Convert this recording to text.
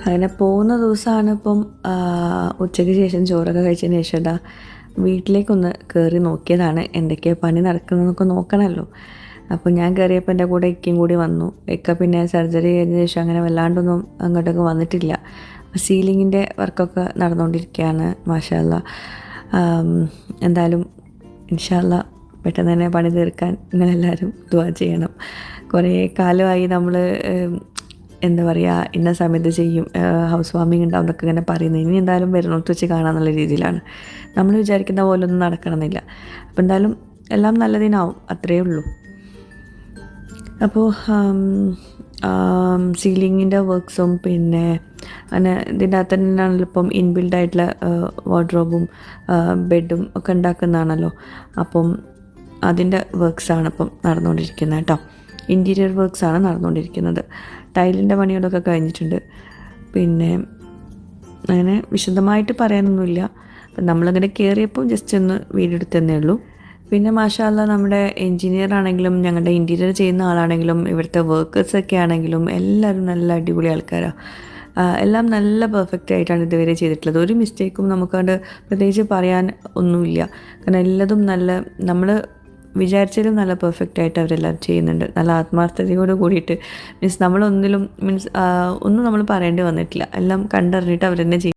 അങ്ങനെ പോകുന്ന ദിവസമാണ് ഇപ്പം ഉച്ചയ്ക്ക് ശേഷം ചോറൊക്കെ കഴിച്ചതിന് ശേഷം വീട്ടിലേക്കൊന്ന് കയറി നോക്കിയതാണ്. എന്തൊക്കെയാണ് പണി നടക്കുന്നതെന്നൊക്കെ നോക്കണമല്ലോ. അപ്പോൾ ഞാൻ കയറിയപ്പോൾ എൻ്റെ കൂടെ ഇക്കയും കൂടി വന്നു. ഇക്ക പിന്നെ സർജറി കഴിഞ്ഞ ശേഷം അങ്ങനെ വല്ലാണ്ടൊന്നും അങ്ങോട്ടൊക്കെ വന്നിട്ടില്ല. സീലിങ്ങിൻ്റെ വർക്കൊക്കെ നടന്നുകൊണ്ടിരിക്കുകയാണ്. മാഷാ അല്ലാ. എന്തായാലും ഇൻഷാ അല്ലാ പെട്ടെന്ന് തന്നെ പണി തീർക്കാൻ നിങ്ങളെല്ലാവരും ദുആ ചെയ്യണം. കുറേ കാലമായി നമ്മൾ എന്താ പറയുക, ഇന്ന സമയത്ത് ചെയ്യും, ഹൗസ് വാമിങ് ഉണ്ടാവും എന്നൊക്കെ ഇങ്ങനെ പറയുന്നത്. ഇനി എന്തായാലും വരുന്നോട്ട് വെച്ച് കാണാമെന്നുള്ള രീതിയിലാണ്. നമ്മൾ വിചാരിക്കുന്ന പോലെ ഒന്നും നടക്കണമെന്നില്ല. അപ്പോൾ എന്തായാലും എല്ലാം നല്ലതിനാവും, അത്രയേ ഉള്ളൂ. അപ്പോൾ സീലിങ്ങിൻ്റെ വർക്ക്സും പിന്നെ അങ്ങനെ ഇതിൻ്റെ അകത്ത് തന്നെയാണല്ലോ ഇപ്പം ഇൻബിൽഡായിട്ടുള്ള വാർഡ്രോബും ബെഡും ഒക്കെ ഉണ്ടാക്കുന്നതാണല്ലോ. അപ്പം അതിൻ്റെ വർക്ക്സാണ് ഇപ്പം നടന്നുകൊണ്ടിരിക്കുന്നത് കേട്ടോ. ഇൻറ്റീരിയർ വർക്ക്സാണ് നടന്നുകൊണ്ടിരിക്കുന്നത്. ടൈലിൻ്റെ പണികളൊക്കെ കഴിഞ്ഞിട്ടുണ്ട്. പിന്നെ അങ്ങനെ വിശദമായിട്ട് പറയാനൊന്നുമില്ല. അപ്പം നമ്മളങ്ങനെ കയറിയപ്പോൾ ജസ്റ്റ് ഒന്ന് വീഡിയോ എടുത്തതന്നേ ഉള്ളൂ. പിന്നെ മാഷാ അല്ലാ നമ്മുടെ എൻജിനീയർ ആണെങ്കിലും ഞങ്ങളുടെ ഇൻറ്റീരിയർ ചെയ്യുന്ന ആളാണെങ്കിലും ഇവിടുത്തെ വർക്കേഴ്സൊക്കെ ആണെങ്കിലും എല്ലാവരും നല്ല അടിപൊളി ആൾക്കാരാണ്. എല്ലാം നല്ല പെർഫെക്റ്റ് ആയിട്ടാണ് ഇതുവരെ ചെയ്തിട്ടുള്ളത്. ഒരു മിസ്റ്റേക്കും നമുക്കത് പ്രത്യേകിച്ച് പറയാൻ ഒന്നുമില്ല. കാരണം എല്ലാതും നല്ല നമ്മൾ വിചാരിച്ചാലും നല്ല പെർഫെക്റ്റ് ആയിട്ട് അവരെല്ലാം ചെയ്യുന്നുണ്ട്. നല്ല ആത്മാർത്ഥതയോട് കൂടിയിട്ട്. മീൻസ് നമ്മളൊന്നിലും ഒന്നും നമ്മൾ പറയേണ്ടി വന്നിട്ടില്ല. എല്ലാം കണ്ടറിഞ്ഞിട്ട് അവർ തന്നെ ചെയ്യും.